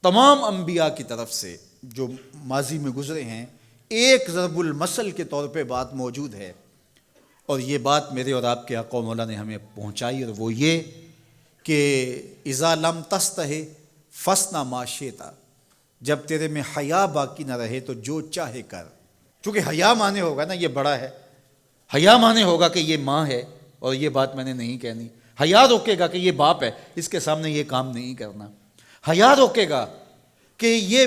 تمام انبیاء کی طرف سے جو ماضی میں گزرے ہیں ایک ضرب المثل کے طور پہ بات موجود ہے، اور یہ بات میرے اور آپ کے آقا و مولا نے ہمیں پہنچائی، اور وہ یہ کہ اذا لم تستحِ فاصنع ما شئت، جب تیرے میں حیا باقی نہ رہے تو جو چاہے کر۔ چونکہ حیا مانے ہوگا نا یہ بڑا ہے، حیا مانے ہوگا کہ یہ ماں ہے اور یہ بات میں نے نہیں کہنی، حیا روکے گا کہ یہ باپ ہے اس کے سامنے یہ کام نہیں کرنا، حیا روکے گا کہ یہ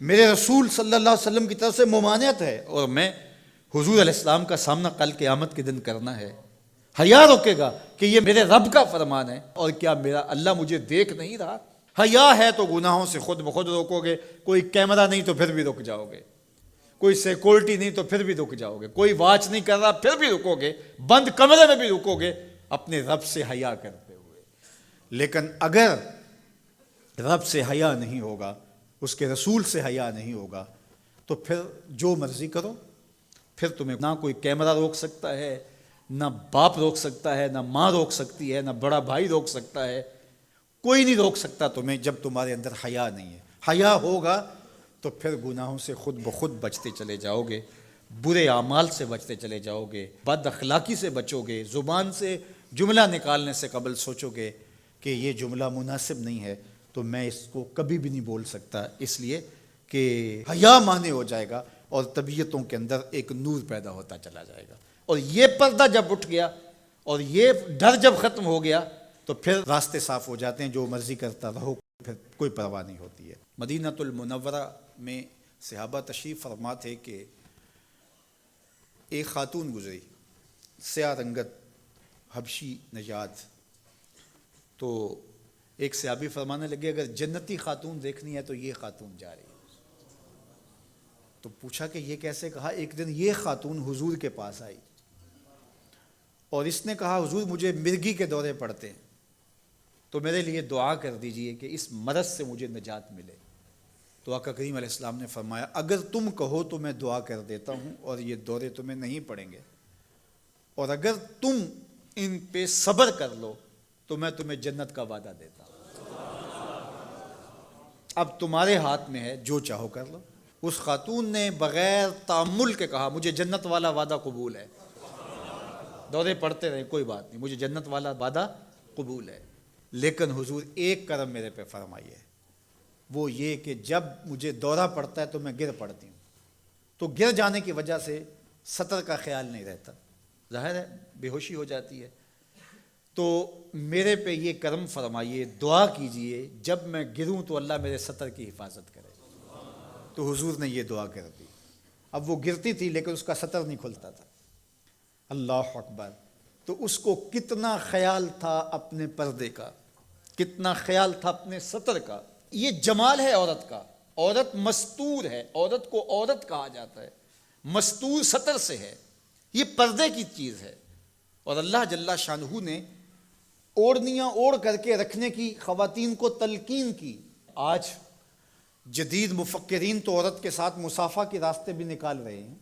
میرے رسول صلی اللہ علیہ وسلم کی طرف سے ممانعت ہے اور میں حضور علیہ السلام کا سامنا کل قیامت کے دن کرنا ہے، حیا روکے گا کہ یہ میرے رب کا فرمان ہے اور کیا میرا اللہ مجھے دیکھ نہیں رہا۔ حیا ہے تو گناہوں سے خود بخود روکو گے، کوئی کیمرہ نہیں تو پھر بھی رک جاؤ گے، کوئی سیکورٹی نہیں تو پھر بھی رک جاؤ گے، کوئی واچ نہیں کر رہا پھر بھی رکو گے، بند کمرے میں بھی رکو گے اپنے رب سے حیا کرتے ہوئے۔ لیکن اگر رب سے حیا نہیں ہوگا، اس کے رسول سے حیا نہیں ہوگا، تو پھر جو مرضی کرو، پھر تمہیں نہ کوئی کیمرہ روک سکتا ہے، نہ باپ روک سکتا ہے، نہ ماں روک سکتی ہے، نہ بڑا بھائی روک سکتا ہے، کوئی نہیں روک سکتا تمہیں جب تمہارے اندر حیا نہیں ہے۔ حیا ہوگا تو پھر گناہوں سے خود بخود بچتے چلے جاؤ گے، برے اعمال سے بچتے چلے جاؤ گے، بد اخلاقی سے بچو گے، زبان سے جملہ نکالنے سے قبل سوچو گے کہ یہ جملہ مناسب نہیں ہے تو میں اس کو کبھی بھی نہیں بول سکتا، اس لیے کہ حیا مانے ہو جائے گا اور طبیعتوں کے اندر ایک نور پیدا ہوتا چلا جائے گا، اور یہ پردہ جب اٹھ گیا اور یہ ڈر جب ختم ہو گیا تو پھر راستے صاف ہو جاتے ہیں، جو مرضی کرتا رہو، پھر کوئی پرواہ نہیں ہوتی ہے۔ مدینہ المنورہ میں صحابہ تشریف فرما تھے کہ ایک خاتون گزری، سیاہ رنگت، حبشی نژاد، تو ایک صحابی فرمانے لگے اگر جنتی خاتون دیکھنی ہے تو یہ خاتون جا رہی ہے۔ تو پوچھا کہ یہ کیسے؟ کہا ایک دن یہ خاتون حضور کے پاس آئی اور اس نے کہا حضور مجھے مرگی کے دورے پڑتے ہیں تو میرے لیے دعا کر دیجئے کہ اس مرض سے مجھے نجات ملے۔ تو آقا کریم علیہ السلام نے فرمایا اگر تم کہو تو میں دعا کر دیتا ہوں اور یہ دورے تمہیں نہیں پڑیں گے، اور اگر تم ان پہ صبر کر لو تو میں تمہیں جنت کا وعدہ دیتا ہوں۔ اب تمہارے ہاتھ میں ہے، جو چاہو کر لو۔ اس خاتون نے بغیر تأمل کے کہا مجھے جنت والا وعدہ قبول ہے، دورے پڑتے رہے کوئی بات نہیں، مجھے جنت والا وعدہ قبول ہے، لیکن حضور ایک کرم میرے پہ فرمائیے، وہ یہ کہ جب مجھے دورہ پڑتا ہے تو میں گر پڑتی ہوں، تو گر جانے کی وجہ سے سطر کا خیال نہیں رہتا، ظاہر ہے بے ہوشی ہو جاتی ہے، تو میرے پہ یہ کرم فرمائیے، دعا کیجئے جب میں گروں تو اللہ میرے سطر کی حفاظت کرے۔ تو حضور نے یہ دعا کر دی۔ اب وہ گرتی تھی لیکن اس کا سطر نہیں کھلتا تھا، اللہ اکبر، تو اس کو کتنا خیال تھا اپنے پردے کا، کتنا خیال تھا اپنے سطر کا۔ یہ جمال ہے عورت کا، عورت مستور ہے، عورت کو عورت کہا جاتا ہے، مستور سطر سے ہے، یہ پردے کی چیز ہے، اور اللہ جل شانہ نے اوڑھنیاں اوڑھ کر کے رکھنے کی خواتین کو تلقین کی۔ آج جدید مفکرین تو عورت کے ساتھ مصافحہ کے راستے بھی نکال رہے ہیں۔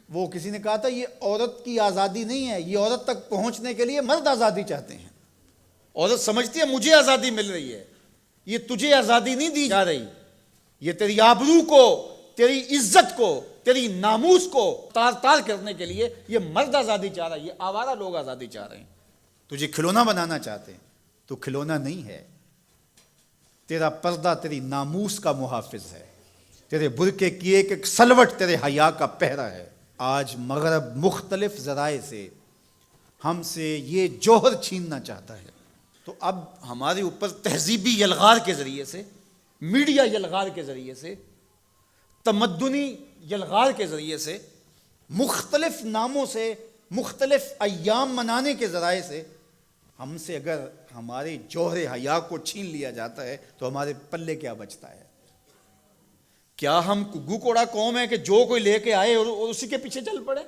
وہ کسی نے کہا تھا یہ عورت کی آزادی نہیں ہے، یہ عورت تک پہنچنے کے لیے مرد آزادی چاہتے ہیں۔ عورت سمجھتی ہے مجھے آزادی مل رہی ہے، یہ تجھے آزادی نہیں دی جا رہی، یہ تیری آبرو کو، تیری عزت کو، تیری ناموس کو تار تار کرنے کے لیے یہ مرد آزادی چاہ رہا ہے، یہ آوارہ لوگ آزادی چاہ رہے ہیں، تجھے کھلونا بنانا چاہتے ہیں، تو کھلونا نہیں ہے، تیرا پردہ تیری ناموس کا محافظ ہے، تیرے برقعے کی ایک ایک سلوٹ تیرے حیا کا پہرا ہے۔ آج مغرب مختلف ذرائع سے ہم سے یہ جوہر چھیننا چاہتا ہے، تو اب ہمارے اوپر تہذیبی یلغار کے ذریعے سے، میڈیا یلغار کے ذریعے سے، تمدنی یلغار کے ذریعے سے، مختلف ناموں سے، مختلف ایام منانے کے ذرائع سے ہم سے اگر ہمارے جوہر حیا کو چھین لیا جاتا ہے تو ہمارے پلے کیا بچتا ہے؟ کیا ہم گگو کوڑا قوم ہے کہ جو کوئی لے کے آئے اور اسی کے پیچھے چل پڑے؟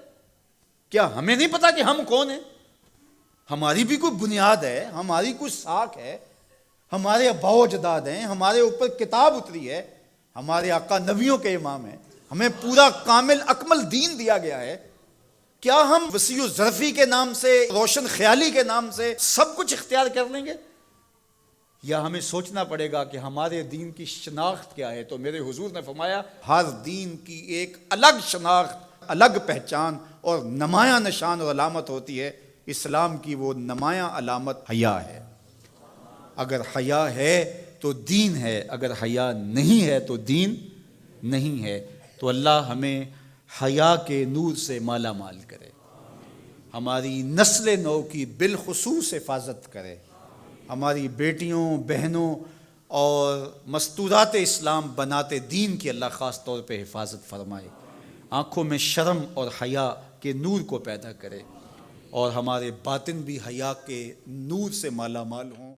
کیا ہمیں نہیں پتا کہ ہم کون ہیں؟ ہماری بھی کوئی بنیاد ہے، ہماری کوئی ساکھ ہے، ہمارے آباء و اجداد ہیں، ہمارے اوپر کتاب اتری ہے، ہمارے آقا نبیوں کے امام ہیں، ہمیں پورا کامل اکمل دین دیا گیا ہے۔ کیا ہم وسیع الظرفی کے نام سے، روشن خیالی کے نام سے سب کچھ اختیار کر لیں گے؟ یا ہمیں سوچنا پڑے گا کہ ہمارے دین کی شناخت کیا ہے؟ تو میرے حضور نے فرمایا ہر دین کی ایک الگ شناخت، الگ پہچان اور نمایاں نشان اور علامت ہوتی ہے۔ اسلام کی وہ نمایاں علامت حیا ہے۔ اگر حیا ہے تو دین ہے، اگر حیا نہیں ہے تو دین نہیں ہے۔ تو اللہ ہمیں حیا کے نور سے مالا مال کرے، ہماری نسل نو کی بالخصوص حفاظت کرے، ہماری بیٹیوں، بہنوں اور مستورات اسلام بناتے دین کی اللہ خاص طور پہ حفاظت فرمائے، آنکھوں میں شرم اور حیا کے نور کو پیدا کرے، اور ہمارے باطن بھی حیا کے نور سے مالا مال ہوں۔